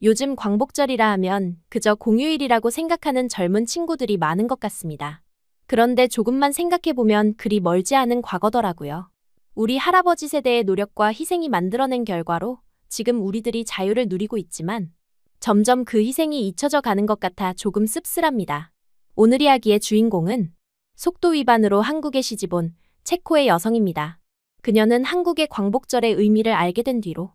요즘 광복절이라 하면 그저 공휴일이라고 생각하는 젊은 친구들이 많은 것 같습니다. 그런데 조금만 생각해보면 그리 멀지 않은 과거더라고요. 우리 할아버지 세대의 노력과 희생이 만들어낸 결과로 지금 우리들이 자유를 누리고 있지만 점점 그 희생이 잊혀져 가는 것 같아 조금 씁쓸합니다. 오늘 이야기의 주인공은 속도 위반으로 한국에 시집온 체코의 여성입니다. 그녀는 한국의 광복절의 의미를 알게 된 뒤로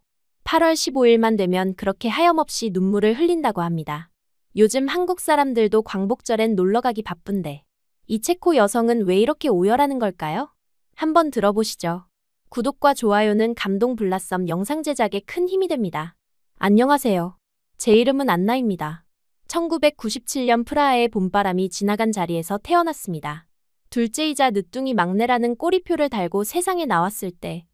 8월 15일만 되면 그렇게 하염없이 눈물을 흘린다고 합니다. 요즘 한국 사람들도 광복절엔 놀러가기 바쁜데 이 체코 여성은 왜 이렇게 오열하는 걸까요? 한번 들어보시죠. 구독과 좋아요는 감동 블라썸 영상 제작에 큰 힘이 됩니다. 안녕하세요. 제 이름은 안나입니다. 1997년 프라하의 봄바람이 지나간 자리에서 태어났습니다. 둘째이자 늦둥이 막내라는 꼬리표를 달고 세상에 나왔을 때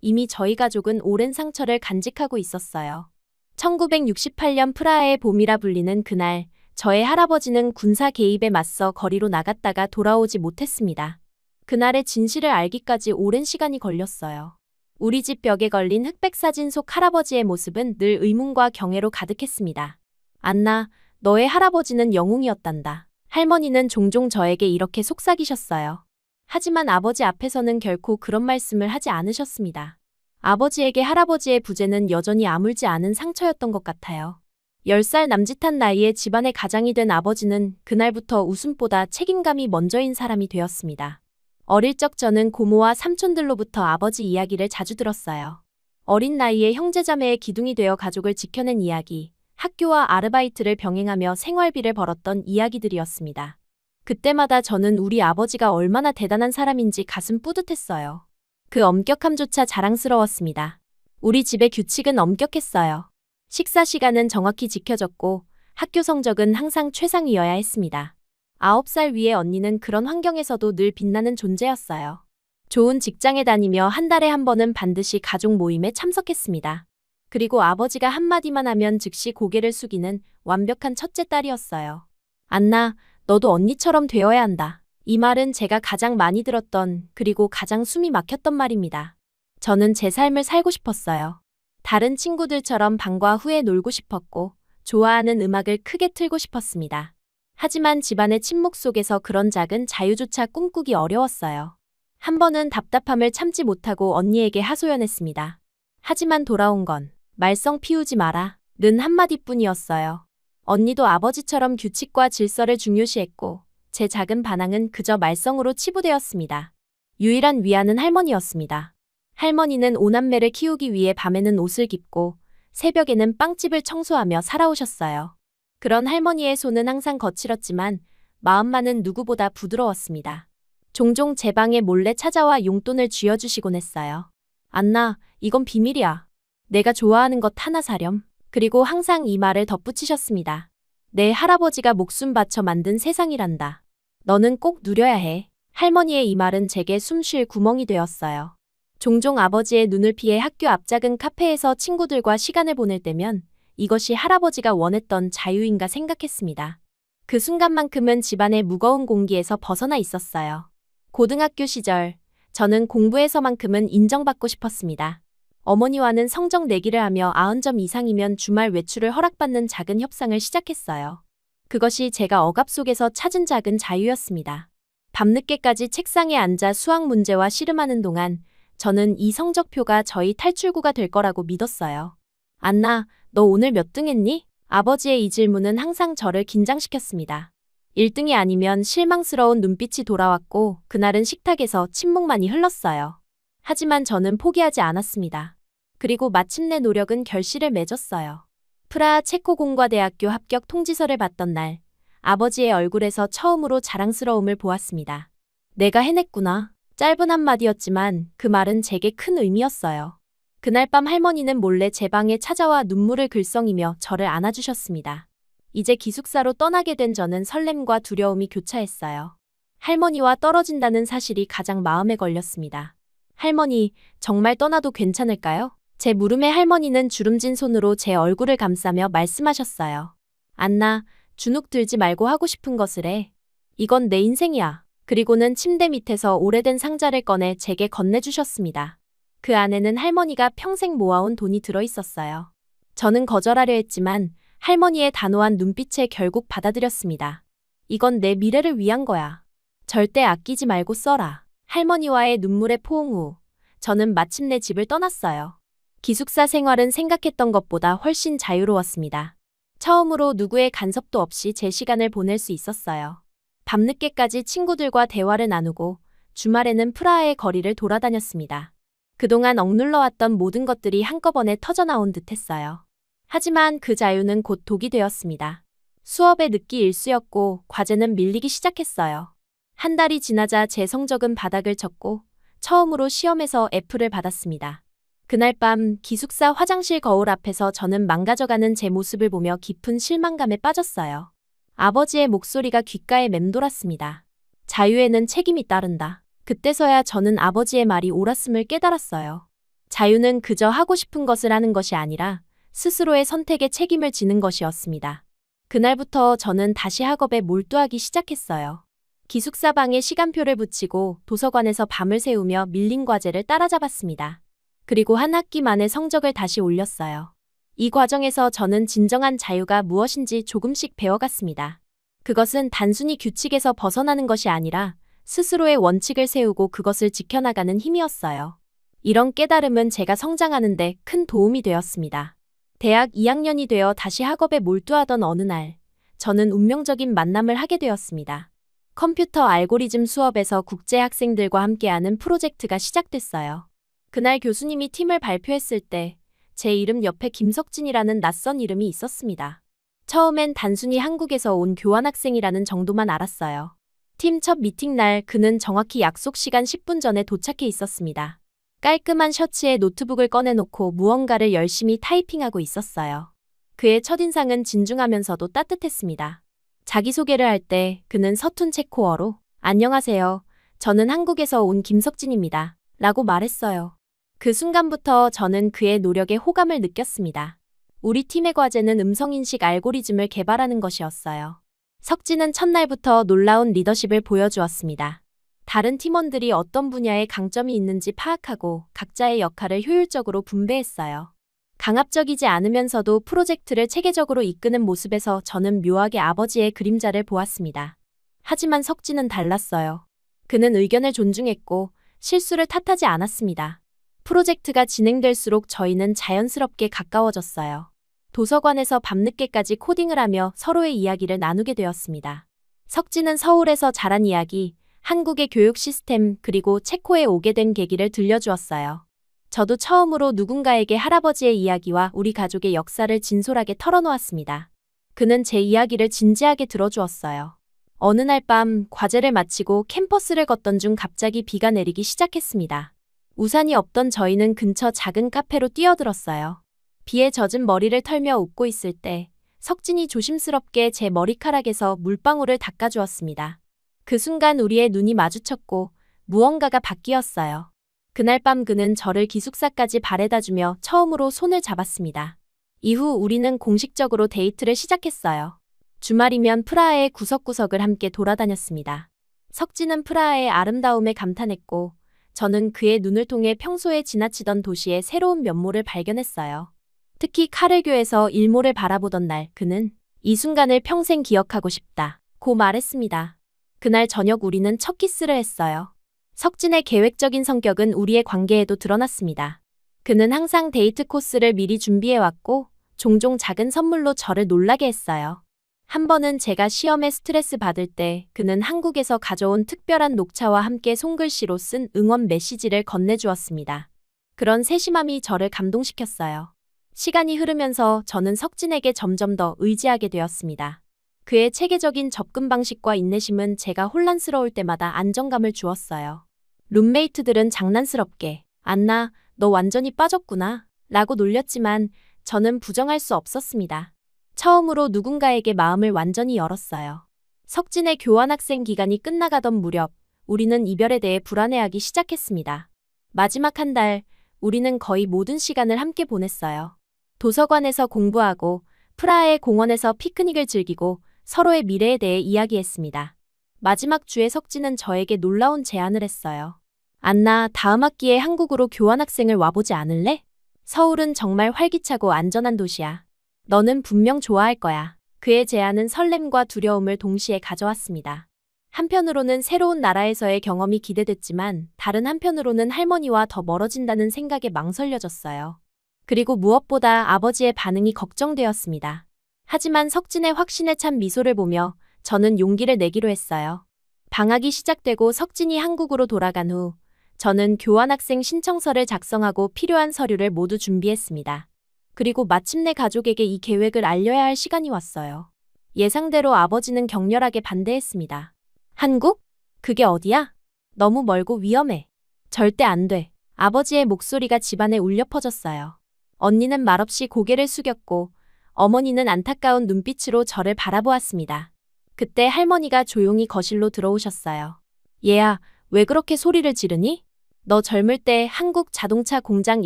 이미 저희 가족은 오랜 상처를 간직하고 있었어요. 1968년 프라하의 봄이라 불리는 그날, 저의 할아버지는 군사 개입에 맞서 거리로 나갔다가 돌아오지 못했습니다. 그날의 진실을 알기까지 오랜 시간이 걸렸어요. 우리 집 벽에 걸린 흑백 사진 속 할아버지의 모습은 늘 의문과 경애로 가득했습니다. 안나, 너의 할아버지는 영웅이었단다. 할머니는 종종 저에게 이렇게 속삭이셨어요. 하지만 아버지 앞에서는 결코 그런 말씀을 하지 않으셨습니다. 아버지에게 할아버지의 부재는 여전히 아물지 않은 상처였던 것 같아요. 10살 남짓한 나이에 집안의 가장이 된 아버지는 그날부터 웃음보다 책임감이 먼저인 사람이 되었습니다. 어릴 적 저는 고모와 삼촌들로부터 아버지 이야기를 자주 들었어요. 어린 나이에 형제자매의 기둥이 되어 가족을 지켜낸 이야기, 학교와 아르바이트를 병행하며 생활비를 벌었던 이야기들이었습니다. 그때마다 저는 우리 아버지가 얼마나 대단한 사람인지 가슴 뿌듯했어요. 그 엄격함조차 자랑스러웠습니다. 우리 집의 규칙은 엄격했어요. 식사 시간은 정확히 지켜졌고 학교 성적은 항상 최상위여야 했습니다. 9살 위의 언니는 그런 환경에서도 늘 빛나는 존재였어요. 좋은 직장에 다니며 한 달에 한 번은 반드시 가족 모임에 참석했습니다. 그리고 아버지가 한마디만 하면 즉시 고개를 숙이는 완벽한 첫째 딸이었어요. 안나, 너도 언니처럼 되어야 한다. 이 말은 제가 가장 많이 들었던 그리고 가장 숨이 막혔던 말입니다. 저는 제 삶을 살고 싶었어요. 다른 친구들처럼 방과 후에 놀고 싶었고 좋아하는 음악을 크게 틀고 싶었습니다. 하지만 집안의 침묵 속에서 그런 작은 자유조차 꿈꾸기 어려웠어요. 한 번은 답답함을 참지 못하고 언니에게 하소연했습니다. 하지만 돌아온 건 말썽 피우지 마라 는 한마디뿐이었어요. 언니도 아버지처럼 규칙과 질서를 중요시했고 제 작은 반항은 그저 말썽으로 치부되었습니다. 유일한 위안은 할머니였습니다. 할머니는 5남매를 키우기 위해 밤에는 옷을 깁고 새벽에는 빵집을 청소하며 살아오셨어요. 그런 할머니의 손은 항상 거칠었지만 마음만은 누구보다 부드러웠습니다. 종종 제 방에 몰래 찾아와 용돈을 쥐어주시곤 했어요. 안나, 이건 비밀이야. 내가 좋아하는 것 하나 사렴. 그리고 항상 이 말을 덧붙이셨습니다. 내 할아버지가 목숨 바쳐 만든 세상이란다. 너는 꼭 누려야 해. 할머니의 이 말은 제게 숨 쉴 구멍이 되었어요. 종종 아버지의 눈을 피해 학교 앞 작은 카페에서 친구들과 시간을 보낼 때면 이것이 할아버지가 원했던 자유인가 생각했습니다. 그 순간만큼은 집안의 무거운 공기에서 벗어나 있었어요. 고등학교 시절, 저는 공부에서만큼은 인정받고 싶었습니다. 어머니와는 성적 내기를 하며 90점 이상이면 주말 외출을 허락받는 작은 협상을 시작했어요. 그것이 제가 억압 속에서 찾은 작은 자유였습니다. 밤늦게까지 책상에 앉아 수학 문제와 씨름하는 동안 저는 이 성적표가 저희 탈출구가 될 거라고 믿었어요. 안나, 너 오늘 몇 등 했니? 아버지의 이 질문은 항상 저를 긴장시켰습니다. 1등이 아니면 실망스러운 눈빛이 돌아왔고 그날은 식탁에서 침묵만이 흘렀어요. 하지만 저는 포기하지 않았습니다. 그리고 마침내 노력은 결실을 맺었어요. 프라하 체코공과대학교 합격 통지서를 받던 날, 아버지의 얼굴에서 처음으로 자랑스러움을 보았습니다. 내가 해냈구나. 짧은 한마디였지만 그 말은 제게 큰 의미였어요. 그날 밤 할머니는 몰래 제 방에 찾아와 눈물을 글썽이며 저를 안아주셨습니다. 이제 기숙사로 떠나게 된 저는 설렘과 두려움이 교차했어요. 할머니와 떨어진다는 사실이 가장 마음에 걸렸습니다. 할머니, 정말 떠나도 괜찮을까요? 제 물음에 할머니는 주름진 손으로 제 얼굴을 감싸며 말씀하셨어요. 안나, 주눅 들지 말고 하고 싶은 것을 해. 이건 내 인생이야. 그리고는 침대 밑에서 오래된 상자를 꺼내 제게 건네주셨습니다. 그 안에는 할머니가 평생 모아온 돈이 들어있었어요. 저는 거절하려 했지만 할머니의 단호한 눈빛에 결국 받아들였습니다. 이건 내 미래를 위한 거야. 절대 아끼지 말고 써라. 할머니와의 눈물의 포옹 후 저는 마침내 집을 떠났어요. 기숙사 생활은 생각했던 것보다 훨씬 자유로웠습니다. 처음으로 누구의 간섭도 없이 제 시간을 보낼 수 있었어요. 밤늦게까지 친구들과 대화를 나누고 주말에는 프라하의 거리를 돌아다녔습니다. 그동안 억눌러왔던 모든 것들이 한꺼번에 터져나온 듯했어요. 하지만 그 자유는 곧 독이 되었습니다. 수업에 늦기 일쑤였고 과제는 밀리기 시작했어요. 한 달이 지나자 제 성적은 바닥을 쳤고 처음으로 시험에서 F를 받았습니다. 그날 밤 기숙사 화장실 거울 앞에서 저는 망가져가는 제 모습을 보며 깊은 실망감에 빠졌어요. 아버지의 목소리가 귓가에 맴돌았습니다. 자유에는 책임이 따른다. 그때서야 저는 아버지의 말이 옳았음을 깨달았어요. 자유는 그저 하고 싶은 것을 하는 것이 아니라 스스로의 선택에 책임을 지는 것이었습니다. 그날부터 저는 다시 학업에 몰두하기 시작했어요. 기숙사 방에 시간표를 붙이고 도서관에서 밤을 새우며 밀린 과제를 따라잡았습니다. 그리고 한 학기 만에 성적을 다시 올렸어요. 이 과정에서 저는 진정한 자유가 무엇인지 조금씩 배워갔습니다. 그것은 단순히 규칙에서 벗어나는 것이 아니라 스스로의 원칙을 세우고 그것을 지켜나가는 힘이었어요. 이런 깨달음은 제가 성장하는 데 큰 도움이 되었습니다. 대학 2학년이 되어 다시 학업에 몰두하던 어느 날, 저는 운명적인 만남을 하게 되었습니다. 컴퓨터 알고리즘 수업에서 국제 학생들과 함께하는 프로젝트가 시작됐어요. 그날 교수님이 팀을 발표했을 때 제 이름 옆에 김석진이라는 낯선 이름이 있었습니다. 처음엔 단순히 한국에서 온 교환학생이라는 정도만 알았어요. 팀 첫 미팅 날 그는 정확히 약속 시간 10분 전에 도착해 있었습니다. 깔끔한 셔츠에 노트북을 꺼내놓고 무언가를 열심히 타이핑하고 있었어요. 그의 첫인상은 진중하면서도 따뜻했습니다. 자기소개를 할 때 그는 서툰 체코어로 안녕하세요. 저는 한국에서 온 김석진입니다. 라고 말했어요. 그 순간부터 저는 그의 노력에 호감을 느꼈습니다. 우리 팀의 과제는 음성인식 알고리즘을 개발하는 것이었어요. 석진은 첫날부터 놀라운 리더십을 보여주었습니다. 다른 팀원들이 어떤 분야에 강점이 있는지 파악하고 각자의 역할을 효율적으로 분배했어요. 강압적이지 않으면서도 프로젝트를 체계적으로 이끄는 모습에서 저는 묘하게 아버지의 그림자를 보았습니다. 하지만 석진은 달랐어요. 그는 의견을 존중했고 실수를 탓하지 않았습니다. 프로젝트가 진행될수록 저희는 자연스럽게 가까워졌어요. 도서관에서 밤늦게까지 코딩을 하며 서로의 이야기를 나누게 되었습니다. 석진은 서울에서 자란 이야기, 한국의 교육 시스템 그리고 체코에 오게 된 계기를 들려주었어요. 저도 처음으로 누군가에게 할아버지의 이야기와 우리 가족의 역사를 진솔하게 털어놓았습니다. 그는 제 이야기를 진지하게 들어주었어요. 어느 날 밤 과제를 마치고 캠퍼스를 걷던 중 갑자기 비가 내리기 시작했습니다. 우산이 없던 저희는 근처 작은 카페로 뛰어들었어요. 비에 젖은 머리를 털며 웃고 있을 때 석진이 조심스럽게 제 머리카락에서 물방울을 닦아주었습니다. 그 순간 우리의 눈이 마주쳤고 무언가가 바뀌었어요. 그날 밤 그는 저를 기숙사까지 바래다주며 처음으로 손을 잡았습니다. 이후 우리는 공식적으로 데이트를 시작했어요. 주말이면 프라하의 구석구석을 함께 돌아다녔습니다. 석진은 프라하의 아름다움에 감탄했고 저는 그의 눈을 통해 평소에 지나치던 도시의 새로운 면모를 발견했어요. 특히 카를교에서 일몰을 바라보던 날 그는 이 순간을 평생 기억하고 싶다고 말했습니다. 그날 저녁 우리는 첫 키스를 했어요. 석진의 계획적인 성격은 우리의 관계에도 드러났습니다. 그는 항상 데이트 코스를 미리 준비해왔고 종종 작은 선물로 저를 놀라게 했어요. 한 번은 제가 시험에 스트레스 받을 때 그는 한국에서 가져온 특별한 녹차와 함께 손글씨로 쓴 응원 메시지를 건네주었습니다. 그런 세심함이 저를 감동시켰어요. 시간이 흐르면서 저는 석진에게 점점 더 의지하게 되었습니다. 그의 체계적인 접근 방식과 인내심은 제가 혼란스러울 때마다 안정감을 주었어요. 룸메이트들은 장난스럽게 안나, 너 완전히 빠졌구나 라고 놀렸지만 저는 부정할 수 없었습니다. 처음으로 누군가에게 마음을 완전히 열었어요. 석진의 교환학생 기간이 끝나가던 무렵 우리는 이별에 대해 불안해하기 시작했습니다. 마지막 한 달 우리는 거의 모든 시간을 함께 보냈어요. 도서관에서 공부하고 프라하의 공원에서 피크닉을 즐기고 서로의 미래에 대해 이야기했습니다. 마지막 주에 석진은 저에게 놀라운 제안을 했어요. 안나, 다음 학기에 한국으로 교환학생을 와보지 않을래? 서울은 정말 활기차고 안전한 도시야. 너는 분명 좋아할 거야. 그의 제안은 설렘과 두려움을 동시에 가져왔습니다. 한편으로는 새로운 나라에서의 경험이 기대됐지만 다른 한편으로는 할머니와 더 멀어진다는 생각에 망설여졌어요. 그리고 무엇보다 아버지의 반응이 걱정되었습니다. 하지만 석진의 확신에 찬 미소를 보며 저는 용기를 내기로 했어요. 방학이 시작되고 석진이 한국으로 돌아간 후 저는 교환학생 신청서를 작성하고 필요한 서류를 모두 준비했습니다. 그리고 마침내 가족에게 이 계획을 알려야 할 시간이 왔어요. 예상대로 아버지는 격렬하게 반대했습니다. 한국? 그게 어디야? 너무 멀고 위험해. 절대 안 돼. 아버지의 목소리가 집안에 울려 퍼졌어요. 언니는 말없이 고개를 숙였고 어머니는 안타까운 눈빛으로 저를 바라보았습니다. 그때 할머니가 조용히 거실로 들어오셨어요. 얘야, 왜 그렇게 소리를 지르니? 너 젊을 때 한국 자동차 공장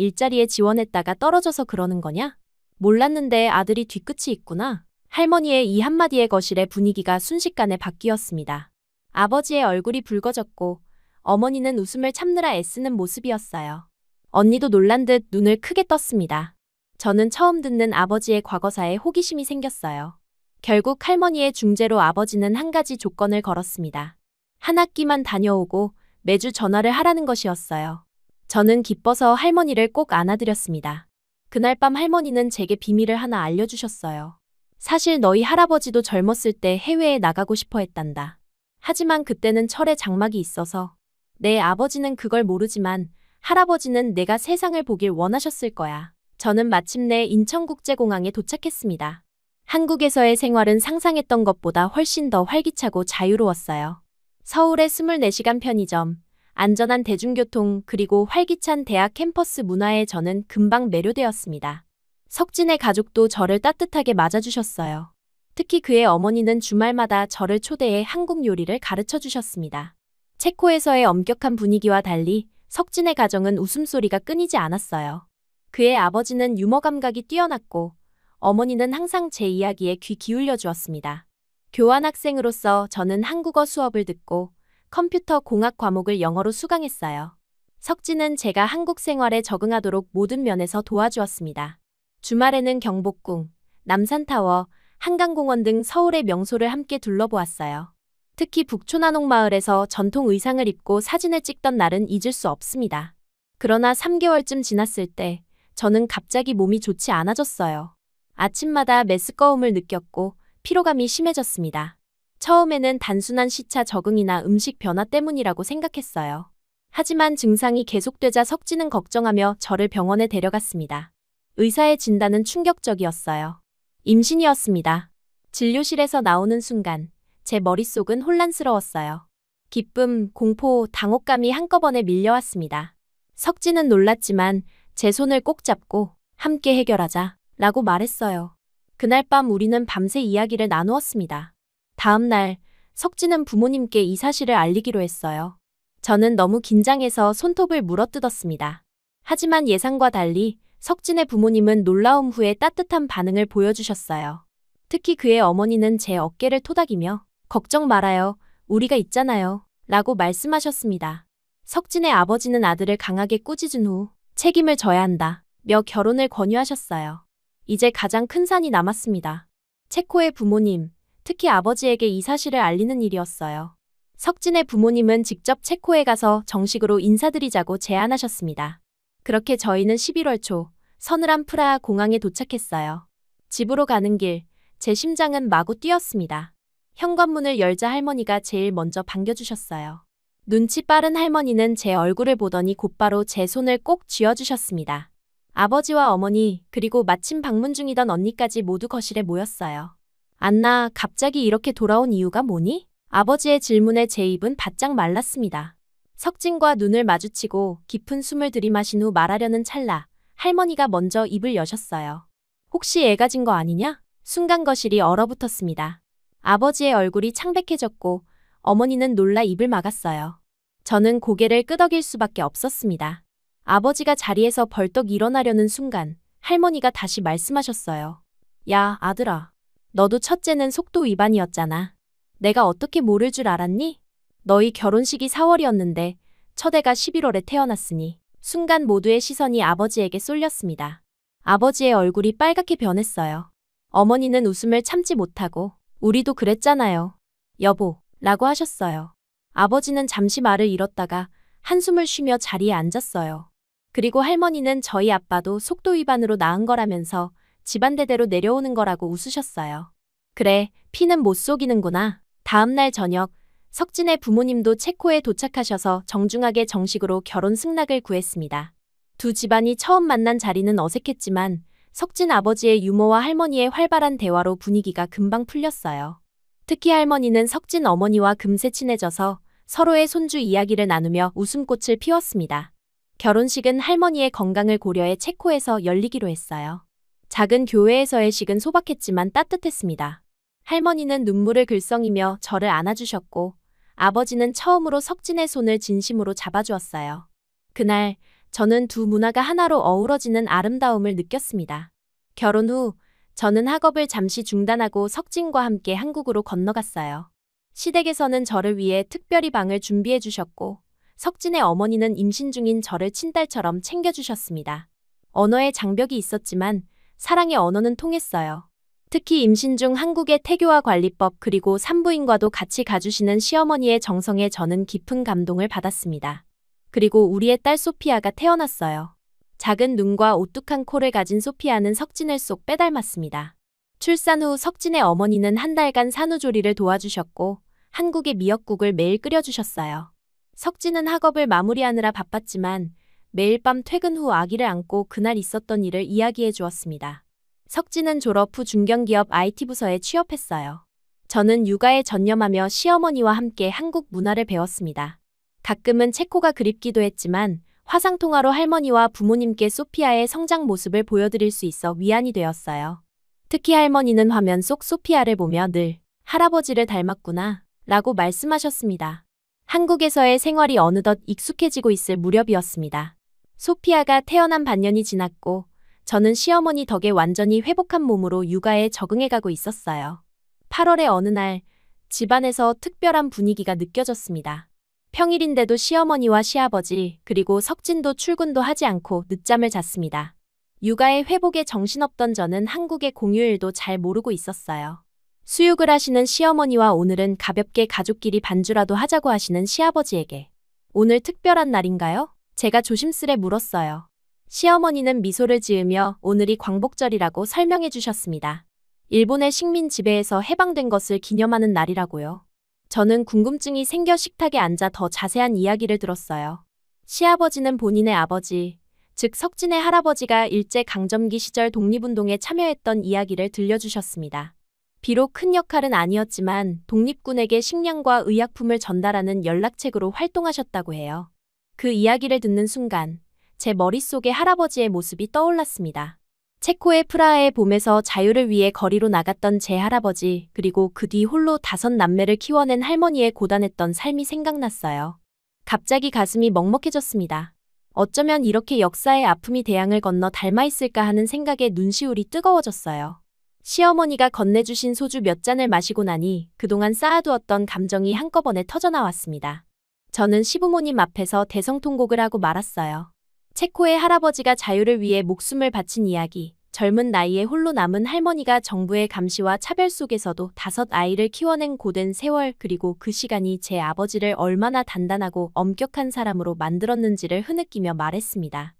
일자리에 지원했다가 떨어져서 그러는 거냐? 몰랐는데 아들이 뒤끝이 있구나. 할머니의 이 한마디에 거실의 분위기가 순식간에 바뀌었습니다. 아버지의 얼굴이 붉어졌고 어머니는 웃음을 참느라 애쓰는 모습이었어요. 언니도 놀란 듯 눈을 크게 떴습니다. 저는 처음 듣는 아버지의 과거사에 호기심이 생겼어요. 결국 할머니의 중재로 아버지는 한 가지 조건을 걸었습니다. 한 학기만 다녀오고 매주 전화를 하라는 것이었어요. 저는 기뻐서 할머니를 꼭 안아드렸습니다. 그날 밤 할머니는 제게 비밀을 하나 알려주셨어요. 사실 너희 할아버지도 젊었을 때 해외에 나가고 싶어 했단다. 하지만 그때는 철에 장막이 있어서. 내 아버지는 그걸 모르지만 할아버지는 내가 세상을 보길 원하셨을 거야. 저는 마침내 인천국제공항에 도착했습니다. 한국에서의 생활은 상상했던 것보다 훨씬 더 활기차고 자유로웠어요. 서울의 24시간 편의점, 안전한 대중교통, 그리고 활기찬 대학 캠퍼스 문화에 저는 금방 매료되었습니다. 석진의 가족도 저를 따뜻하게 맞아주셨어요. 특히 그의 어머니는 주말마다 저를 초대해 한국 요리를 가르쳐 주셨습니다. 체코에서의 엄격한 분위기와 달리 석진의 가정은 웃음소리가 끊이지 않았어요. 그의 아버지는 유머 감각이 뛰어났고 어머니는 항상 제 이야기에 귀 기울여 주었습니다. 교환학생으로서 저는 한국어 수업을 듣고 컴퓨터 공학 과목을 영어로 수강했어요. 석진은 제가 한국 생활에 적응하도록 모든 면에서 도와주었습니다. 주말에는 경복궁, 남산타워, 한강공원 등 서울의 명소를 함께 둘러보았어요. 특히 북촌한옥마을에서 전통 의상을 입고 사진을 찍던 날은 잊을 수 없습니다. 그러나 3개월쯤 지났을 때 저는 갑자기 몸이 좋지 않아졌어요. 아침마다 메스꺼움을 느꼈고 피로감이 심해졌습니다. 처음에는 단순한 시차 적응이나 음식 변화 때문이라고 생각했어요. 하지만 증상이 계속되자 석진은 걱정하며 저를 병원에 데려갔습니다. 의사의 진단은 충격적이었어요. 임신이었습니다. 진료실에서 나오는 순간 제 머릿속은 혼란스러웠어요. 기쁨, 공포, 당혹감이 한꺼번에 밀려왔습니다. 석진은 놀랐지만 제 손을 꼭 잡고 함께 해결하자 라고 말했어요. 그날 밤 우리는 밤새 이야기를 나누었습니다. 다음 날 석진은 부모님께 이 사실을 알리기로 했어요. 저는 너무 긴장해서 손톱을 물어뜯었습니다. 하지만 예상과 달리 석진의 부모님은 놀라움 후에 따뜻한 반응을 보여주셨어요. 특히 그의 어머니는 제 어깨를 토닥이며 걱정 말아요. 우리가 있잖아요. 라고 말씀하셨습니다. 석진의 아버지는 아들을 강하게 꾸짖은 후 책임을 져야 한다 며 결혼을 권유하셨어요. 이제 가장 큰 산이 남았습니다. 체코의 부모님, 특히 아버지에게 이 사실을 알리는 일이었어요. 석진의 부모님은 직접 체코에 가서 정식으로 인사드리자고 제안하셨습니다. 그렇게 저희는 11월 초 서늘한 프라하 공항에 도착했어요. 집으로 가는 길, 제 심장은 마구 뛰었습니다. 현관문을 열자 할머니가 제일 먼저 반겨주셨어요. 눈치 빠른 할머니는 제 얼굴을 보더니 곧바로 제 손을 꼭 쥐어주셨습니다. 아버지와 어머니, 그리고 마침 방문 중이던 언니까지 모두 거실에 모였어요. 안나, 갑자기 이렇게 돌아온 이유가 뭐니? 아버지의 질문에 제 입은 바짝 말랐습니다. 석진과 눈을 마주치고 깊은 숨을 들이마신 후 말하려는 찰나 할머니가 먼저 입을 여셨어요. 혹시 애가 진 거 아니냐? 순간 거실이 얼어붙었습니다. 아버지의 얼굴이 창백해졌고 어머니는 놀라 입을 막았어요. 저는 고개를 끄덕일 수밖에 없었습니다. 아버지가 자리에서 벌떡 일어나려는 순간 할머니가 다시 말씀하셨어요. 야, 아들아. 너도 첫째는 속도 위반이었잖아. 내가 어떻게 모를 줄 알았니? 너희 결혼식이 4월이었는데 첫애가 11월에 태어났으니. 순간 모두의 시선이 아버지에게 쏠렸습니다. 아버지의 얼굴이 빨갛게 변했어요. 어머니는 웃음을 참지 못하고 우리도 그랬잖아요. 여보, 라고 하셨어요. 아버지는 잠시 말을 잃었다가 한숨을 쉬며 자리에 앉았어요. 그리고 할머니는 저희 아빠도 속도 위반으로 낳은 거라면서 집안대대로 내려오는 거라고 웃으셨어요. 그래, 피는 못 속이는구나. 다음 날 저녁, 석진의 부모님도 체코에 도착하셔서 정중하게 정식으로 결혼 승낙을 구했습니다. 두 집안이 처음 만난 자리는 어색했지만 석진 아버지의 유머와 할머니의 활발한 대화로 분위기가 금방 풀렸어요. 특히 할머니는 석진 어머니와 금세 친해져서 서로의 손주 이야기를 나누며 웃음꽃을 피웠습니다. 결혼식은 할머니의 건강을 고려해 체코에서 열리기로 했어요. 작은 교회에서의 식은 소박했지만 따뜻했습니다. 할머니는 눈물을 글썽이며 저를 안아주셨고 아버지는 처음으로 석진의 손을 진심으로 잡아주었어요. 그날 저는 두 문화가 하나로 어우러지는 아름다움을 느꼈습니다. 결혼 후 저는 학업을 잠시 중단하고 석진과 함께 한국으로 건너갔어요. 시댁에서는 저를 위해 특별히 방을 준비해 주셨고 석진의 어머니는 임신 중인 저를 친딸처럼 챙겨주셨습니다. 언어의 장벽이 있었지만 사랑의 언어는 통했어요. 특히 임신 중 한국의 태교와 관리법 그리고 산부인과도 같이 가주시는 시어머니의 정성에 저는 깊은 감동을 받았습니다. 그리고 우리의 딸 소피아가 태어났어요. 작은 눈과 오뚝한 코를 가진 소피아는 석진을 쏙 빼닮았습니다. 출산 후 석진의 어머니는 한 달간 산후조리를 도와주셨고 한국의 미역국을 매일 끓여주셨어요. 석진은 학업을 마무리하느라 바빴지만 매일 밤 퇴근 후 아기를 안고 그날 있었던 일을 이야기해 주었습니다. 석진은 졸업 후 중견기업 IT 부서에 취업했어요. 저는 육아에 전념하며 시어머니와 함께 한국 문화를 배웠습니다. 가끔은 체코가 그립기도 했지만 화상통화로 할머니와 부모님께 소피아의 성장 모습을 보여드릴 수 있어 위안이 되었어요. 특히 할머니는 화면 속 소피아를 보며 늘 할아버지를 닮았구나 라고 말씀하셨습니다. 한국에서의 생활이 어느덧 익숙해지고 있을 무렵이었습니다. 소피아가 태어난 반년이 지났고 저는 시어머니 덕에 완전히 회복한 몸으로 육아에 적응해가고 있었어요. 8월의 어느 날 집안에서 특별한 분위기가 느껴졌습니다. 평일인데도 시어머니와 시아버지 그리고 석진도 출근도 하지 않고 늦잠을 잤습니다. 육아의 회복에 정신없던 저는 한국의 공휴일도 잘 모르고 있었어요. 수육을 하시는 시어머니와 오늘은 가볍게 가족끼리 반주라도 하자고 하시는 시아버지에게 오늘 특별한 날인가요? 제가 조심스레 물었어요. 시어머니는 미소를 지으며 오늘이 광복절이라고 설명해 주셨습니다. 일본의 식민 지배에서 해방된 것을 기념하는 날이라고요. 저는 궁금증이 생겨 식탁에 앉아 더 자세한 이야기를 들었어요. 시아버지는 본인의 아버지, 즉 석진의 할아버지가 일제강점기 시절 독립운동에 참여했던 이야기를 들려주셨습니다. 비록 큰 역할은 아니었지만 독립군에게 식량과 의약품을 전달하는 연락책으로 활동하셨다고 해요. 그 이야기를 듣는 순간 제 머릿속에 할아버지의 모습이 떠올랐습니다. 체코의 프라하의 봄에서 자유를 위해 거리로 나갔던 제 할아버지, 그리고 그 뒤 홀로 5남매를 키워낸 할머니의 고단했던 삶이 생각났어요. 갑자기 가슴이 먹먹해졌습니다. 어쩌면 이렇게 역사의 아픔이 대양을 건너 닮아있을까 하는 생각에 눈시울이 뜨거워졌어요. 시어머니가 건네주신 소주 몇 잔을 마시고 나니 그동안 쌓아두었던 감정이 한꺼번에 터져나왔습니다. 저는 시부모님 앞에서 대성통곡을 하고 말았어요. 체코의 할아버지가 자유를 위해 목숨을 바친 이야기, 젊은 나이에 홀로 남은 할머니가 정부의 감시와 차별 속에서도 5아이를 키워낸 고된 세월, 그리고 그 시간이 제 아버지를 얼마나 단단하고 엄격한 사람으로 만들었는지를 흐느끼며 말했습니다.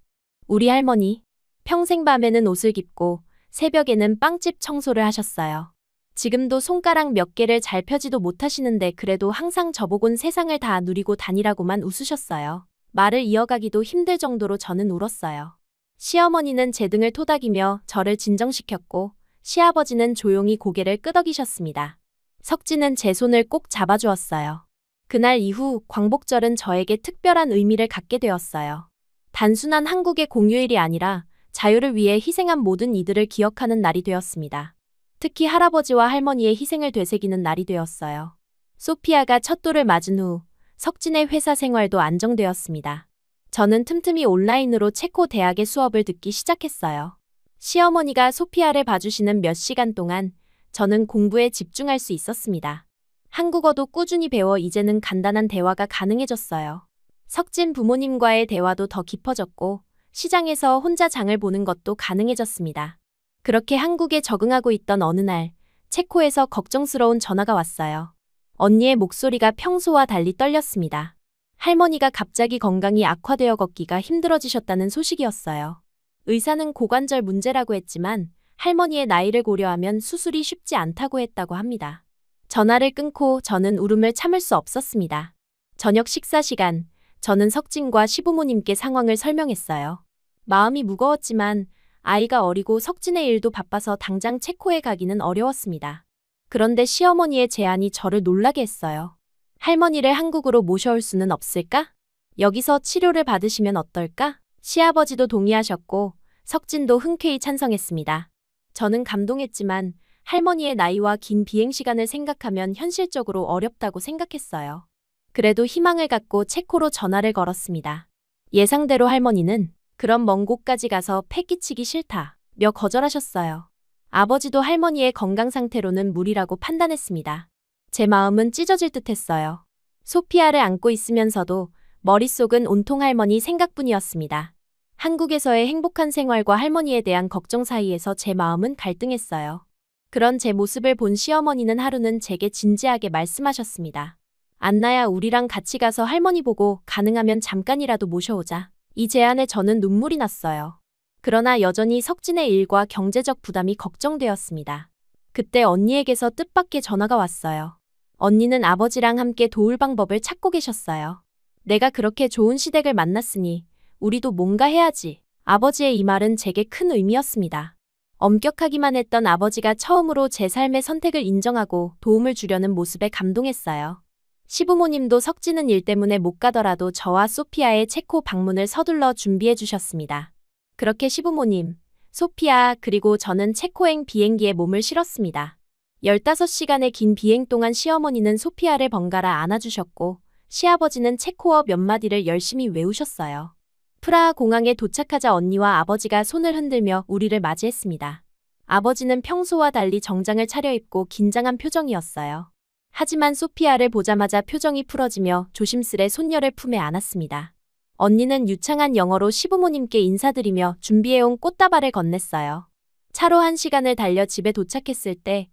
우리 할머니, 평생 밤에는 옷을 깁고 새벽에는 빵집 청소를 하셨어요. 지금도 손가락 몇 개를 잘 펴지도 못하시는데 그래도 항상 저보곤 세상을 다 누리고 다니라고만 웃으셨어요. 말을 이어가기도 힘들 정도로 저는 울었어요. 시어머니는 제 등을 토닥이며 저를 진정시켰고 시아버지는 조용히 고개를 끄덕이셨습니다. 석진은 제 손을 꼭 잡아주었어요. 그날 이후 광복절은 저에게 특별한 의미를 갖게 되었어요. 단순한 한국의 공휴일이 아니라 자유를 위해 희생한 모든 이들을 기억하는 날이 되었습니다. 특히 할아버지와 할머니의 희생을 되새기는 날이 되었어요. 소피아가 첫 돌을 맞은 후 석진의 회사 생활도 안정되었습니다. 저는 틈틈이 온라인으로 체코 대학의 수업을 듣기 시작했어요. 시어머니가 소피아를 봐주시는 몇 시간 동안 저는 공부에 집중할 수 있었습니다. 한국어도 꾸준히 배워 이제는 간단한 대화가 가능해졌어요. 석진 부모님과의 대화도 더 깊어졌고 시장에서 혼자 장을 보는 것도 가능해졌습니다. 그렇게 한국에 적응하고 있던 어느 날, 체코에서 걱정스러운 전화가 왔어요. 언니의 목소리가 평소와 달리 떨렸습니다. 할머니가 갑자기 건강이 악화되어 걷기가 힘들어지셨다는 소식이었어요. 의사는 고관절 문제라고 했지만 할머니의 나이를 고려하면 수술이 쉽지 않다고 했다고 합니다. 전화를 끊고 저는 울음을 참을 수 없었습니다. 저녁 식사 시간, 저는 석진과 시부모님께 상황을 설명했어요. 마음이 무거웠지만 아이가 어리고 석진의 일도 바빠서 당장 체코에 가기는 어려웠습니다. 그런데 시어머니의 제안이 저를 놀라게 했어요. 할머니를 한국으로 모셔올 수는 없을까? 여기서 치료를 받으시면 어떨까? 시아버지도 동의하셨고 석진도 흔쾌히 찬성했습니다. 저는 감동했지만 할머니의 나이와 긴 비행 시간을 생각하면 현실적으로 어렵다고 생각했어요. 그래도 희망을 갖고 체코로 전화를 걸었습니다. 예상대로 할머니는 그런 먼 곳까지 가서 패 끼치기 싫다며 거절하셨어요. 아버지도 할머니의 건강 상태로는 무리라고 판단했습니다. 제 마음은 찢어질 듯했어요. 소피아를 안고 있으면서도 머릿속은 온통 할머니 생각뿐이었습니다. 한국에서의 행복한 생활과 할머니에 대한 걱정 사이에서 제 마음은 갈등했어요. 그런 제 모습을 본 시어머니는 하루는 제게 진지하게 말씀하셨습니다. 안나야, 우리랑 같이 가서 할머니 보고 가능하면 잠깐이라도 모셔오자. 이 제안에 저는 눈물이 났어요. 그러나 여전히 석진의 일과 경제적 부담이 걱정되었습니다. 그때 언니에게서 뜻밖의 전화가 왔어요. 언니는 아버지랑 함께 도울 방법을 찾고 계셨어요. 내가 그렇게 좋은 시댁을 만났으니 우리도 뭔가 해야지. 아버지의 이 말은 제게 큰 의미였습니다. 엄격하기만 했던 아버지가 처음으로 제 삶의 선택을 인정하고 도움을 주려는 모습에 감동했어요. 시부모님도 석진은 일 때문에 못 가더라도 저와 소피아의 체코 방문을 서둘러 준비해 주셨습니다. 그렇게 시부모님, 소피아 그리고 저는 체코행 비행기에 몸을 실었습니다. 15시간의 긴 비행 동안 시어머니는 소피아를 번갈아 안아주셨고 시아버지는 체코어 몇 마디를 열심히 외우셨어요. 프라하 공항에 도착하자 언니와 아버지가 손을 흔들며 우리를 맞이했습니다. 아버지는 평소와 달리 정장을 차려입고 긴장한 표정이었어요. 하지만 소피아를 보자마자 표정이 풀어지며 조심스레 손녀를 품에 안았습니다. 언니는 유창한 영어로 시부모님께 인사드리며 준비해온 꽃다발을 건넸어요. 차로 1시간을 달려 집에 도착했을 때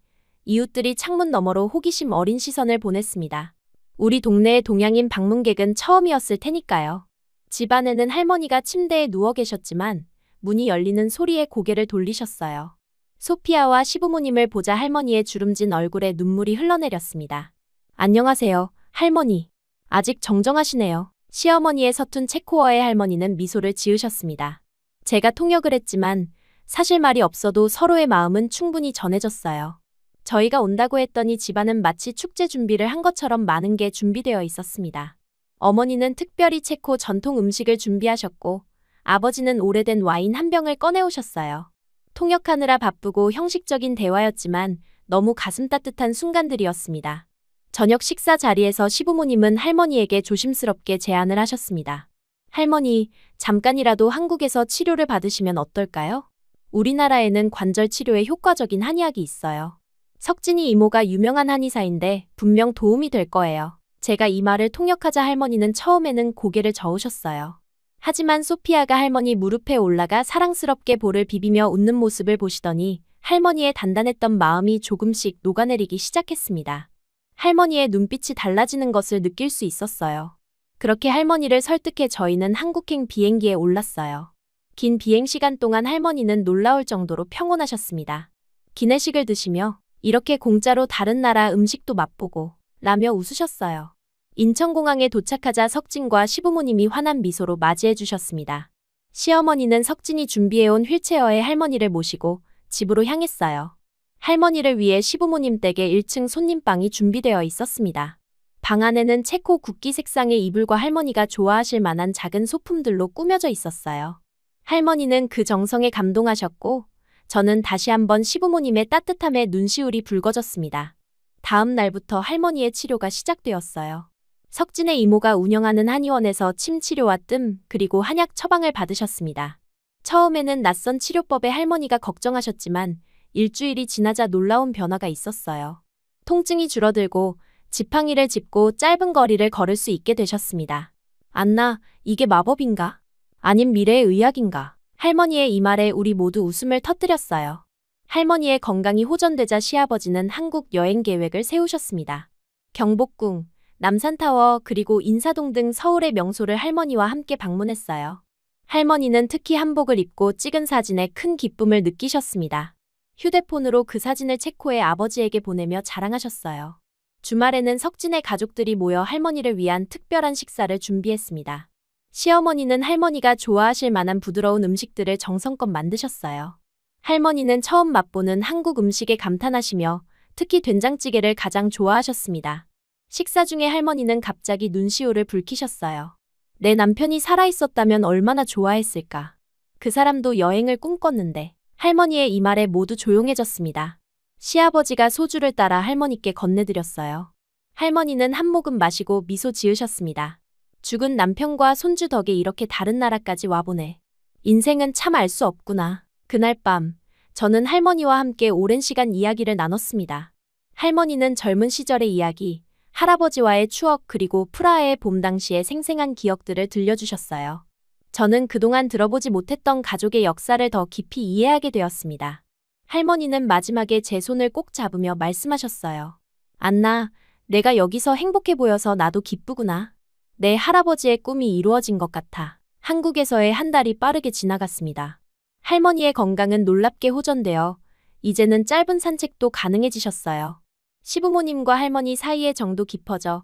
이웃들이 창문 너머로 호기심 어린 시선을 보냈습니다. 우리 동네의 동양인 방문객은 처음이었을 테니까요. 집 안에는 할머니가 침대에 누워 계셨지만 문이 열리는 소리에 고개를 돌리셨어요. 소피아와 시부모님을 보자 할머니의 주름진 얼굴에 눈물이 흘러내렸습니다. 안녕하세요, 할머니. 아직 정정하시네요. 시어머니의 서툰 체코어의 할머니는 미소를 지으셨습니다. 제가 통역을 했지만 사실 말이 없어도 서로의 마음은 충분히 전해졌어요. 저희가 온다고 했더니 집안은 마치 축제 준비를 한 것처럼 많은 게 준비되어 있었습니다. 어머니는 특별히 체코 전통 음식을 준비하셨고 아버지는 오래된 와인 한 병을 꺼내오셨어요. 통역하느라 바쁘고 형식적인 대화였지만 너무 가슴 따뜻한 순간들이었습니다. 저녁 식사 자리에서 시부모님은 할머니에게 조심스럽게 제안을 하셨습니다. 할머니, 잠깐이라도 한국에서 치료를 받으시면 어떨까요? 우리나라에는 관절 치료에 효과적인 한의학이 있어요. 석진이 이모가 유명한 한의사인데 분명 도움이 될 거예요. 제가 이 말을 통역하자 할머니는 처음에는 고개를 저으셨어요. 하지만 소피아가 할머니 무릎에 올라가 사랑스럽게 볼을 비비며 웃는 모습을 보시더니 할머니의 단단했던 마음이 조금씩 녹아내리기 시작했습니다. 할머니의 눈빛이 달라지는 것을 느낄 수 있었어요. 그렇게 할머니를 설득해 저희는 한국행 비행기에 올랐어요. 긴 비행 시간 동안 할머니는 놀라울 정도로 평온하셨습니다. 기내식을 드시며 이렇게 공짜로 다른 나라 음식도 맛보고 라며 웃으셨어요. 인천공항에 도착하자 석진과 시부모님이 환한 미소로 맞이해 주셨습니다. 시어머니는 석진이 준비해온 휠체어에 할머니를 모시고 집으로 향했어요. 할머니를 위해 시부모님 댁에 1층 손님방이 준비되어 있었습니다. 방 안에는 체코 국기 색상의 이불과 할머니가 좋아하실 만한 작은 소품들로 꾸며져 있었어요. 할머니는 그 정성에 감동하셨고 저는 다시 한번 시부모님의 따뜻함에 눈시울이 붉어졌습니다. 다음 날부터 할머니의 치료가 시작되었어요. 석진의 이모가 운영하는 한의원에서 침 치료와 뜸 그리고 한약 처방을 받으셨습니다. 처음에는 낯선 치료법에 할머니가 걱정하셨지만 일주일이 지나자 놀라운 변화가 있었어요. 통증이 줄어들고 지팡이를 짚고 짧은 거리를 걸을 수 있게 되셨습니다. 안나, 이게 마법인가? 아님 미래의 의학인가? 할머니의 이 말에 우리 모두 웃음을 터뜨렸어요. 할머니의 건강이 호전되자 시아버지는 한국 여행 계획을 세우셨습니다. 경복궁, 남산타워 그리고 인사동 등 서울의 명소를 할머니와 함께 방문했어요. 할머니는 특히 한복을 입고 찍은 사진에 큰 기쁨을 느끼셨습니다. 휴대폰으로 그 사진을 체코해 아버지에게 보내며 자랑하셨어요. 주말에는 석진의 가족들이 모여 할머니를 위한 특별한 식사를 준비했습니다. 시어머니는 할머니가 좋아하실 만한 부드러운 음식들을 정성껏 만드셨어요. 할머니는 처음 맛보는 한국 음식에 감탄하시며 특히 된장찌개를 가장 좋아하셨습니다. 식사 중에 할머니는 갑자기 눈시울을 붉히셨어요. 내 남편이 살아있었다면 얼마나 좋아했을까. 그 사람도 여행을 꿈꿨는데. 할머니의 이 말에 모두 조용해졌습니다. 시아버지가 소주를 따라 할머니께 건네드렸어요. 할머니는 한 모금 마시고 미소 지으셨습니다. 죽은 남편과 손주 덕에 이렇게 다른 나라까지 와보네. 인생은 참 알 수 없구나. 그날 밤, 저는 할머니와 함께 오랜 시간 이야기를 나눴습니다. 할머니는 젊은 시절의 이야기, 할아버지와의 추억 그리고 프라하의 봄 당시의 생생한 기억들을 들려주셨어요. 저는 그동안 들어보지 못했던 가족의 역사를 더 깊이 이해하게 되었습니다. 할머니는 마지막에 제 손을 꼭 잡으며 말씀하셨어요. 안나, 내가 여기서 행복해 보여서 나도 기쁘구나. 내 할아버지의 꿈이 이루어진 것 같아. 한국에서의 한 달이 빠르게 지나갔습니다. 할머니의 건강은 놀랍게 호전되어 이제는 짧은 산책도 가능해지셨어요. 시부모님과 할머니 사이의 정도 깊어져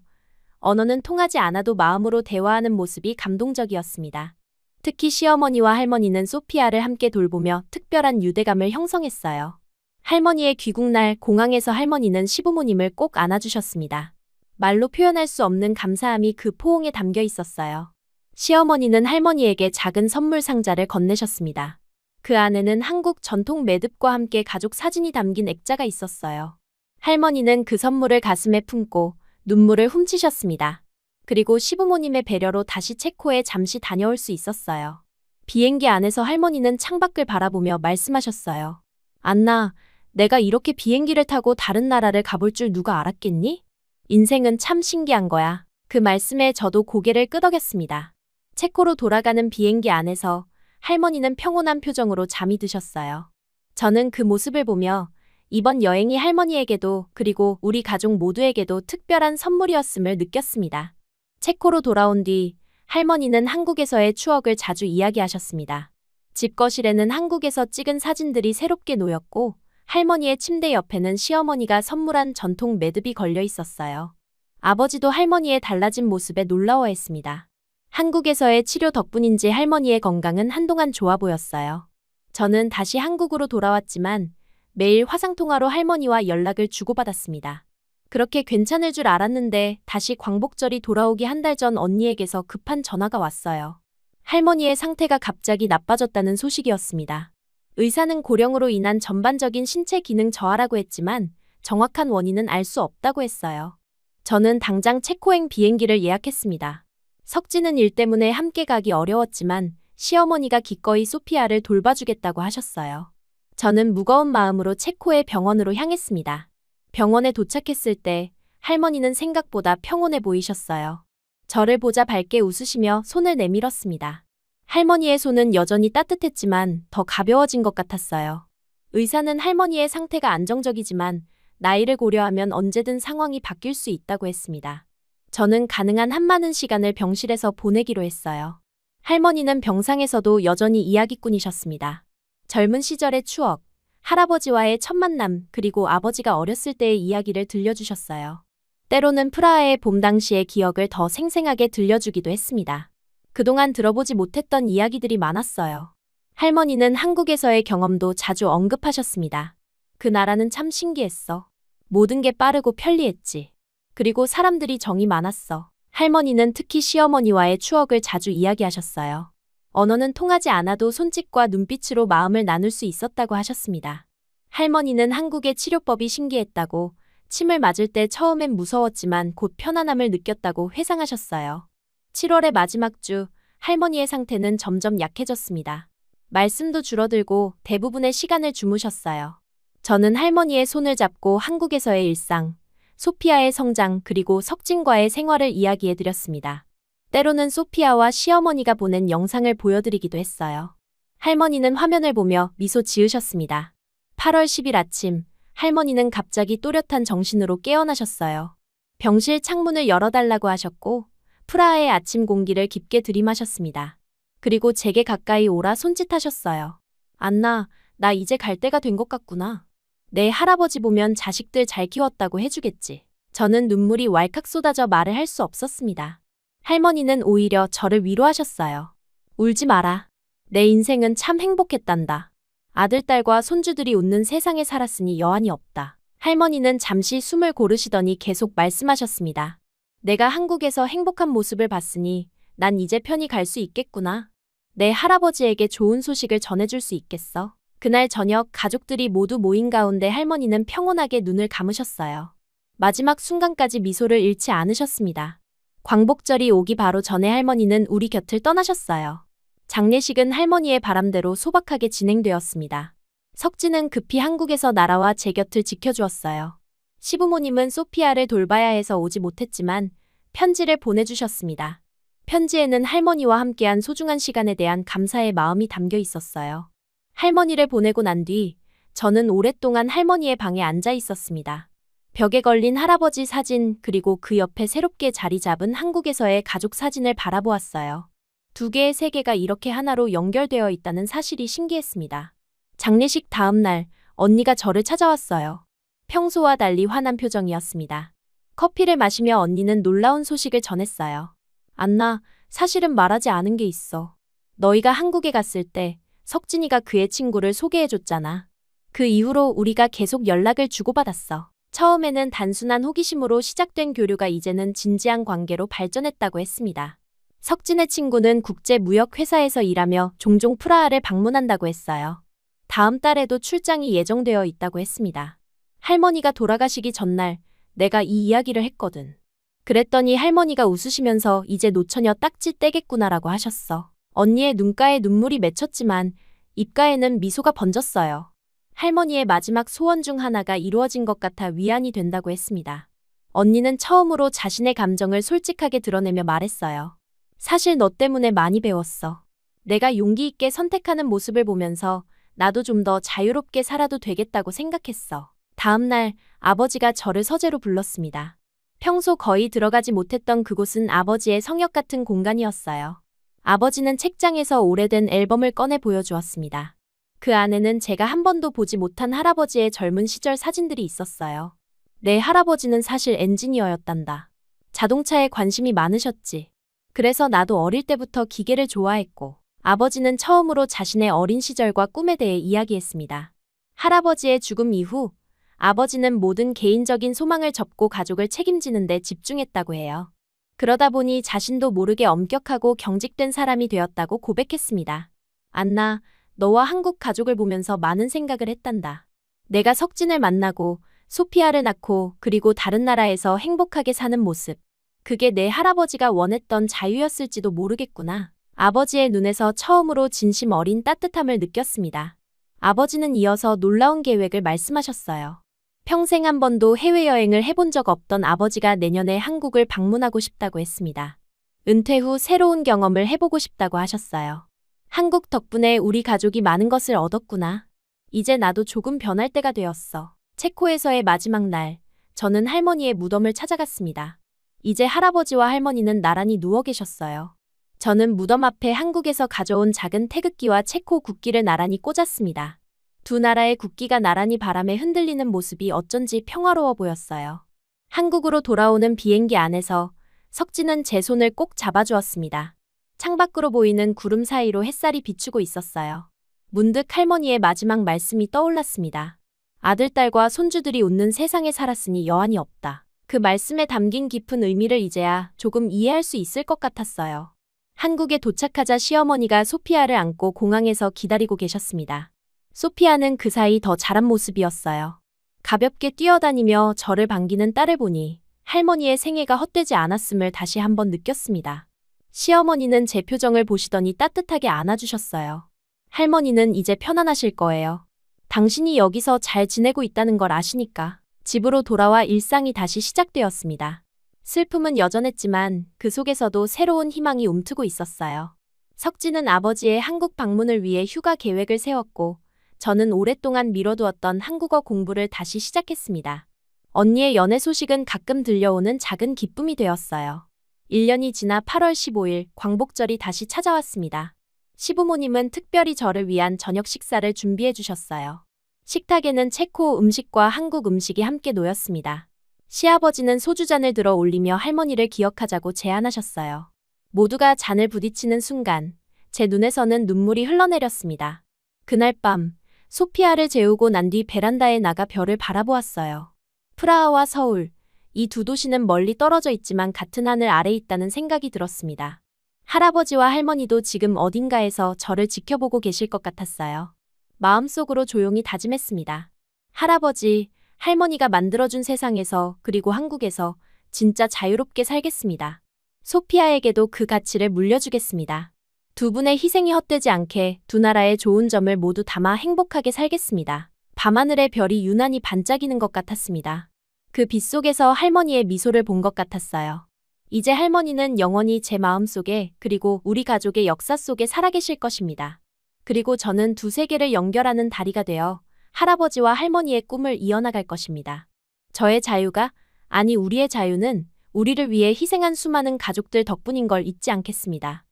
언어는 통하지 않아도 마음으로 대화하는 모습이 감동적이었습니다. 특히 시어머니와 할머니는 소피아를 함께 돌보며 특별한 유대감을 형성했어요. 할머니의 귀국날 공항에서 할머니는 시부모님을 꼭 안아주셨습니다. 말로 표현할 수 없는 감사함이 그 포옹에 담겨 있었어요. 시어머니는 할머니에게 작은 선물 상자를 건네셨습니다. 그 안에는 한국 전통 매듭과 함께 가족 사진이 담긴 액자가 있었어요. 할머니는 그 선물을 가슴에 품고 눈물을 훔치셨습니다. 그리고 시부모님의 배려로 다시 체코에 잠시 다녀올 수 있었어요. 비행기 안에서 할머니는 창밖을 바라보며 말씀하셨어요. 안나, 내가 이렇게 비행기를 타고 다른 나라를 가볼 줄 누가 알았겠니? 인생은 참 신기한 거야. 그 말씀에 저도 고개를 끄덕였습니다. 체코로 돌아가는 비행기 안에서 할머니는 평온한 표정으로 잠이 드셨어요. 저는 그 모습을 보며 이번 여행이 할머니에게도 그리고 우리 가족 모두에게도 특별한 선물이었음을 느꼈습니다. 체코로 돌아온 뒤 할머니는 한국에서의 추억을 자주 이야기하셨습니다. 집거실에는 한국에서 찍은 사진들이 새롭게 놓였고 할머니의 침대 옆에는 시어머니가 선물한 전통 매듭이 걸려 있었어요. 아버지도 할머니의 달라진 모습에 놀라워했습니다. 한국에서의 치료 덕분인지 할머니의 건강은 한동안 좋아 보였어요. 저는 다시 한국으로 돌아왔지만 매일 화상통화로 할머니와 연락을 주고받았습니다. 그렇게 괜찮을 줄 알았는데 다시 광복절이 돌아오기 한 달 전 언니에게서 급한 전화가 왔어요. 할머니의 상태가 갑자기 나빠졌다는 소식이었습니다. 의사는 고령으로 인한 전반적인 신체 기능 저하라고 했지만 정확한 원인은 알 수 없다고 했어요. 저는 당장 체코행 비행기를 예약했습니다. 석진은 일 때문에 함께 가기 어려웠지만 시어머니가 기꺼이 소피아를 돌봐주겠다고 하셨어요. 저는 무거운 마음으로 체코의 병원으로 향했습니다. 병원에 도착했을 때 할머니는 생각보다 평온해 보이셨어요. 저를 보자 밝게 웃으시며 손을 내밀었습니다. 할머니의 손은 여전히 따뜻했지만 더 가벼워진 것 같았어요. 의사는 할머니의 상태가 안정적이지만 나이를 고려하면 언제든 상황이 바뀔 수 있다고 했습니다. 저는 가능한 한 많은 시간을 병실에서 보내기로 했어요. 할머니는 병상에서도 여전히 이야기꾼이셨습니다. 젊은 시절의 추억, 할아버지와의 첫 만남, 그리고 아버지가 어렸을 때의 이야기를 들려주셨어요. 때로는 프라하의 봄 당시의 기억을 더 생생하게 들려주기도 했습니다. 그동안 들어보지 못했던 이야기들이 많았어요. 할머니는 한국에서의 경험도 자주 언급하셨습니다. 그 나라는 참 신기했어. 모든 게 빠르고 편리했지. 그리고 사람들이 정이 많았어. 할머니는 특히 시어머니와의 추억을 자주 이야기하셨어요. 언어는 통하지 않아도 손짓과 눈빛으로 마음을 나눌 수 있었다고 하셨습니다. 할머니는 한국의 치료법이 신기했다고, 침을 맞을 때 처음엔 무서웠지만 곧 편안함을 느꼈다고 회상하셨어요. 7월의 마지막 주, 할머니의 상태는 점점 약해졌습니다. 말씀도 줄어들고 대부분의 시간을 주무셨어요. 저는 할머니의 손을 잡고 한국에서의 일상, 소피아의 성장 그리고 석진과의 생활을 이야기해드렸습니다. 때로는 소피아와 시어머니가 보낸 영상을 보여드리기도 했어요. 할머니는 화면을 보며 미소 지으셨습니다. 8월 10일 아침, 할머니는 갑자기 또렷한 정신으로 깨어나셨어요. 병실 창문을 열어달라고 하셨고, 프라하의 아침 공기를 깊게 들이마셨습니다. 그리고 제게 가까이 오라 손짓하셨어요. 안나, 나 이제 갈 때가 된 것 같구나. 내 할아버지 보면 자식들 잘 키웠다고 해주겠지. 저는 눈물이 왈칵 쏟아져 말을 할 수 없었습니다. 할머니는 오히려 저를 위로하셨어요. 울지 마라. 내 인생은 참 행복했단다. 아들, 딸과 손주들이 웃는 세상에 살았으니 여한이 없다. 할머니는 잠시 숨을 고르시더니 계속 말씀하셨습니다. 내가 한국에서 행복한 모습을 봤으니 난 이제 편히 갈 수 있겠구나. 내 할아버지에게 좋은 소식을 전해줄 수 있겠어. 그날 저녁 가족들이 모두 모인 가운데 할머니는 평온하게 눈을 감으셨어요. 마지막 순간까지 미소를 잃지 않으셨습니다. 광복절이 오기 바로 전에 할머니는 우리 곁을 떠나셨어요. 장례식은 할머니의 바람대로 소박하게 진행되었습니다. 석진은 급히 한국에서 날아와 제 곁을 지켜주었어요. 시부모님은 소피아를 돌봐야 해서 오지 못했지만 편지를 보내주셨습니다. 편지에는 할머니와 함께한 소중한 시간에 대한 감사의 마음이 담겨 있었어요. 할머니를 보내고 난 뒤 저는 오랫동안 할머니의 방에 앉아 있었습니다. 벽에 걸린 할아버지 사진 그리고 그 옆에 새롭게 자리 잡은 한국에서의 가족 사진을 바라보았어요. 두 개의 세계가 이렇게 하나로 연결되어 있다는 사실이 신기했습니다. 장례식 다음 날 언니가 저를 찾아왔어요. 평소와 달리 환한 표정이었습니다. 커피를 마시며 언니는 놀라운 소식을 전했어요. 안나, 사실은 말하지 않은 게 있어. 너희가 한국에 갔을 때 석진이가 그의 친구를 소개해줬잖아. 그 이후로 우리가 계속 연락을 주고받았어. 처음에는 단순한 호기심으로 시작된 교류가 이제는 진지한 관계로 발전했다고 했습니다. 석진의 친구는 국제무역회사에서 일하며 종종 프라하를 방문한다고 했어요. 다음 달에도 출장이 예정되어 있다고 했습니다. 할머니가 돌아가시기 전날 내가 이 이야기를 했거든. 그랬더니 할머니가 웃으시면서 이제 노처녀 딱지 떼겠구나라고 하셨어. 언니의 눈가에 눈물이 맺혔지만 입가에는 미소가 번졌어요. 할머니의 마지막 소원 중 하나가 이루어진 것 같아 위안이 된다고 했습니다. 언니는 처음으로 자신의 감정을 솔직하게 드러내며 말했어요. 사실 너 때문에 많이 배웠어. 내가 용기 있게 선택하는 모습을 보면서 나도 좀 더 자유롭게 살아도 되겠다고 생각했어. 다음 날 아버지가 저를 서재로 불렀습니다. 평소 거의 들어가지 못했던 그곳은 아버지의 성역 같은 공간이었어요. 아버지는 책장에서 오래된 앨범을 꺼내 보여주었습니다. 그 안에는 제가 한 번도 보지 못한 할아버지의 젊은 시절 사진들이 있었어요. 내 할아버지는 사실 엔지니어였단다. 자동차에 관심이 많으셨지. 그래서 나도 어릴 때부터 기계를 좋아했고, 아버지는 처음으로 자신의 어린 시절과 꿈에 대해 이야기했습니다. 할아버지의 죽음 이후 아버지는 모든 개인적인 소망을 접고 가족을 책임지는 데 집중했다고 해요. 그러다 보니 자신도 모르게 엄격하고 경직된 사람이 되었다고 고백했습니다. 안나, 너와 한국 가족을 보면서 많은 생각을 했단다. 내가 석진을 만나고 소피아를 낳고 그리고 다른 나라에서 행복하게 사는 모습. 그게 내 할아버지가 원했던 자유였을지도 모르겠구나. 아버지의 눈에서 처음으로 진심 어린 따뜻함을 느꼈습니다. 아버지는 이어서 놀라운 계획을 말씀하셨어요. 평생 한 번도 해외여행을 해본 적 없던 아버지가 내년에 한국을 방문하고 싶다고 했습니다. 은퇴 후 새로운 경험을 해보고 싶다고 하셨어요. 한국 덕분에 우리 가족이 많은 것을 얻었구나. 이제 나도 조금 변할 때가 되었어. 체코에서의 마지막 날, 저는 할머니의 무덤을 찾아갔습니다. 이제 할아버지와 할머니는 나란히 누워 계셨어요. 저는 무덤 앞에 한국에서 가져온 작은 태극기와 체코 국기를 나란히 꽂았습니다. 두 나라의 국기가 나란히 바람에 흔들리는 모습이 어쩐지 평화로워 보였어요. 한국으로 돌아오는 비행기 안에서 석진은 제 손을 꼭 잡아주었습니다. 창밖으로 보이는 구름 사이로 햇살이 비추고 있었어요. 문득 할머니의 마지막 말씀이 떠올랐습니다. 아들, 딸과 손주들이 웃는 세상에 살았으니 여한이 없다. 그 말씀에 담긴 깊은 의미를 이제야 조금 이해할 수 있을 것 같았어요. 한국에 도착하자 시어머니가 소피아를 안고 공항에서 기다리고 계셨습니다. 소피아는 그 사이 더 자란 모습이었어요. 가볍게 뛰어다니며 저를 반기는 딸을 보니 할머니의 생애가 헛되지 않았음을 다시 한번 느꼈습니다. 시어머니는 제 표정을 보시더니 따뜻하게 안아주셨어요. 할머니는 이제 편안하실 거예요. 당신이 여기서 잘 지내고 있다는 걸 아시니까. 집으로 돌아와 일상이 다시 시작되었습니다. 슬픔은 여전했지만 그 속에서도 새로운 희망이 움트고 있었어요. 석진은 아버지의 한국 방문을 위해 휴가 계획을 세웠고 저는 오랫동안 미뤄두었던 한국어 공부를 다시 시작했습니다. 언니의 연애 소식은 가끔 들려오는 작은 기쁨이 되었어요. 1년이 지나 8월 15일 광복절이 다시 찾아왔습니다. 시부모님은 특별히 저를 위한 저녁 식사를 준비해 주셨어요. 식탁에는 체코 음식과 한국 음식이 함께 놓였습니다. 시아버지는 소주잔을 들어 올리며 할머니를 기억하자고 제안하셨어요. 모두가 잔을 부딪히는 순간 제 눈에서는 눈물이 흘러내렸습니다. 그날 밤 소피아를 재우고 난 뒤 베란다에 나가 별을 바라보았어요. 프라하와 서울, 이 두 도시는 멀리 떨어져 있지만 같은 하늘 아래 있다는 생각이 들었습니다. 할아버지와 할머니도 지금 어딘가에서 저를 지켜보고 계실 것 같았어요. 마음속으로 조용히 다짐했습니다. 할아버지, 할머니가 만들어준 세상에서 그리고 한국에서 진짜 자유롭게 살겠습니다. 소피아에게도 그 가치를 물려주겠습니다. 두 분의 희생이 헛되지 않게 두 나라의 좋은 점을 모두 담아 행복하게 살겠습니다. 밤하늘의 별이 유난히 반짝이는 것 같았습니다. 그 빛 속에서 할머니의 미소를 본 것 같았어요. 이제 할머니는 영원히 제 마음속에 그리고 우리 가족의 역사 속에 살아계실 것입니다. 그리고 저는 두 세계를 연결하는 다리가 되어 할아버지와 할머니의 꿈을 이어나갈 것입니다. 저의 자유가, 아니 우리의 자유는 우리를 위해 희생한 수많은 가족들 덕분인 걸 잊지 않겠습니다.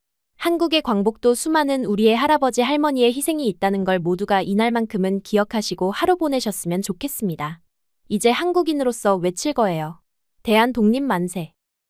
한국의 광복도 수많은 우리의 할아버지 할머니의 희생이 있다는 걸 모두가 이날만큼은 기억하시고 하루 보내셨으면 좋겠습니다. 이제 한국인으로서 외칠 거예요. 대한 독립 만세.